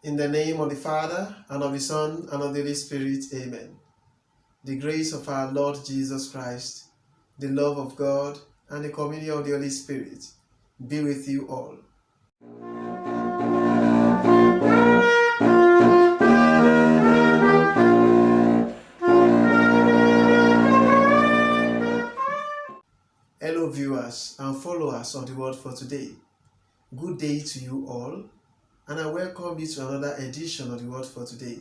In the name of the Father, and of the Son, and of the Holy Spirit, amen. The grace of our Lord Jesus Christ, the love of God, and the communion of the Holy Spirit be with you all. Hello viewers and followers of the Word for Today. Good day to you all, and I welcome you to another edition of the Word for Today.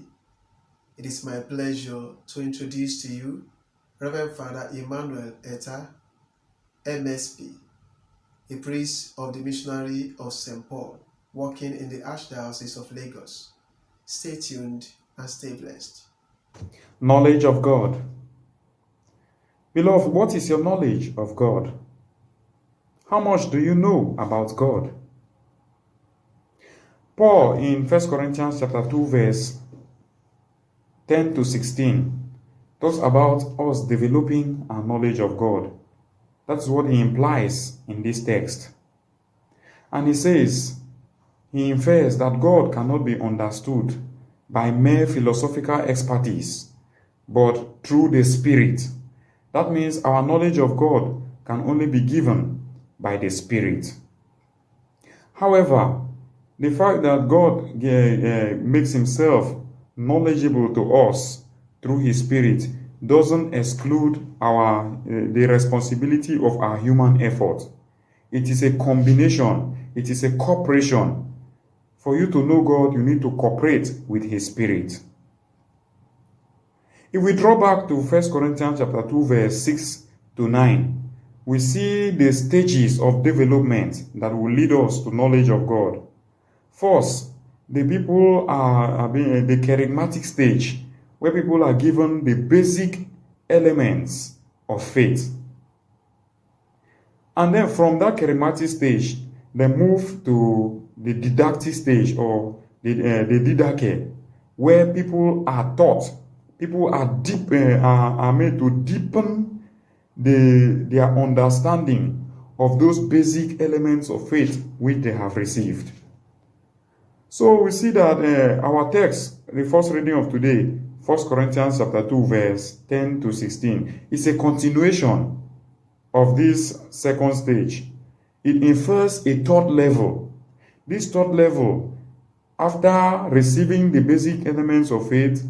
It is my pleasure to introduce to you Reverend Father Emmanuel Etta, MSP, a priest of the Missionary of St. Paul, working in the Archdiocese of Lagos. Stay tuned and stay blessed. Knowledge of God. Beloved, what is your knowledge of God? How much do you know about God? Paul in 1 Corinthians chapter 2 verse 10 to 16 talks about us developing our knowledge of God. That's what he implies in this text. And he infers that God cannot be understood by mere philosophical expertise, but through the Spirit. That means our knowledge of God can only be given by the Spirit. However, the fact that God makes himself knowledgeable to us through his Spirit doesn't exclude the responsibility of our human effort. It is a combination, it is a cooperation. For you to know God, you need to cooperate with his Spirit. If we draw back to 1 Corinthians chapter 2 verse 6 to 9, we see the stages of development that will lead us to knowledge of God. First, the people are being the charismatic stage, where people are given the basic elements of faith. And then from that charismatic stage, they move to the didactic stage, or the didache, where people are taught, people are made to deepen their understanding of those basic elements of faith which they have received. So we see that our text, the first reading of today, 1 Corinthians chapter 2 verse 10 to 16, is a continuation of this second stage. It infers a third level. This third level, after receiving the basic elements of faith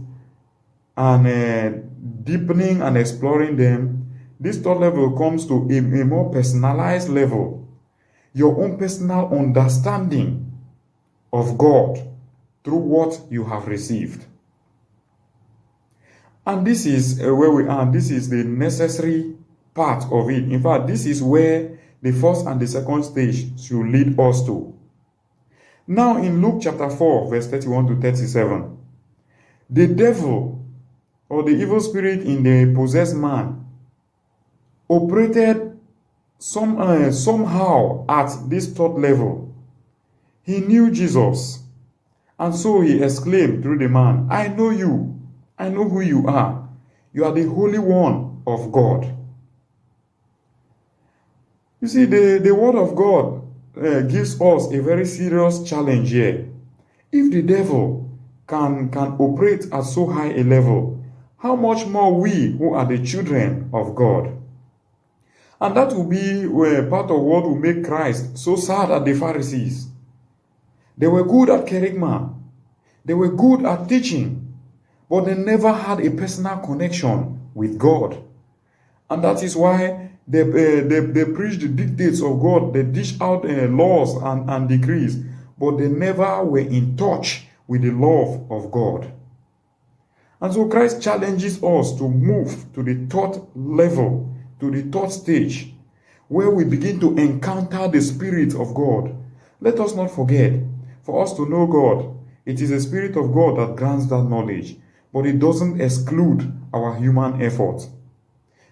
and deepening and exploring them, this third level comes to a more personalized level. Your own personal understanding of God through what you have received. And this is where we are. This is the necessary part of it. In fact, this is where the first and the second stage should lead us to. Now in Luke chapter 4 verse 31 to 37, the devil, or the evil spirit in the possessed man, operated somehow at this third level. He knew Jesus, and so he exclaimed through the man, "I know you. I know who you are. You are the Holy One of God." You see, the Word of God gives us a very serious challenge here. If the devil can operate at so high a level, how much more we who are the children of God? And that will be part of what will make Christ so sad at the Pharisees. They were good at kerygma. They were good at teaching, but they never had a personal connection with God. And that is why they preach the dictates of God. They dish out laws and decrees, but they never were in touch with the love of God. And so Christ challenges us to move to the third level, to the third stage, where we begin to encounter the Spirit of God. Let us not forget, for us to know God, it is the Spirit of God that grants that knowledge, but it doesn't exclude our human effort.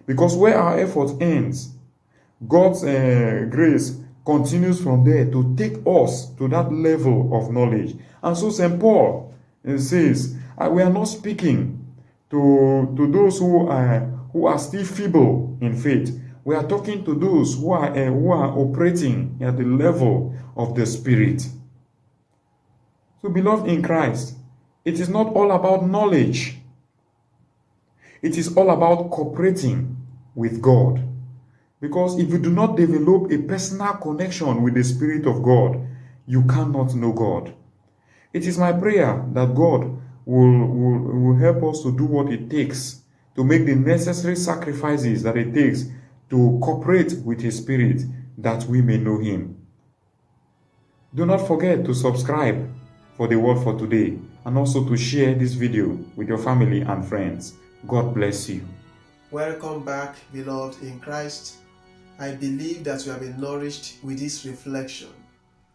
Because where our effort ends, God's grace continues from there to take us to that level of knowledge. And so St. Paul says, we are not speaking to those who are still feeble in faith. We are talking to those who are operating at the level of the Spirit. So, beloved in Christ, it is not all about knowledge. It is all about cooperating with God. Because if you do not develop a personal connection with the Spirit of God, you cannot know God. It is my prayer that God will help us to do what it takes to make the necessary sacrifices that it takes to cooperate with His Spirit that we may know Him. Do not forget to subscribe for the Word for Today and also to share this video with your family and friends. God bless you. Welcome back, beloved in Christ. I believe that you have been nourished with this reflection,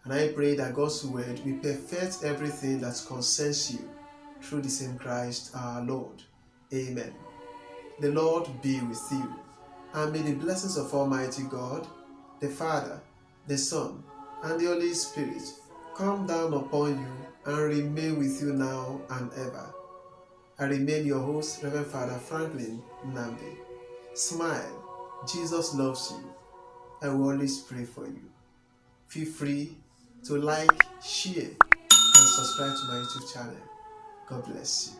and I pray that God's word will perfect everything that concerns you through the same Christ our Lord. Amen. The Lord be with you, and may the blessings of Almighty God, the Father, the Son, and the Holy Spirit come down upon you and remain with you now and ever. I remain your host, Reverend Father Franklin Nnamdi. Smile. Jesus loves you. I will always pray for you. Feel free to like, share, and subscribe to my YouTube channel. God bless you.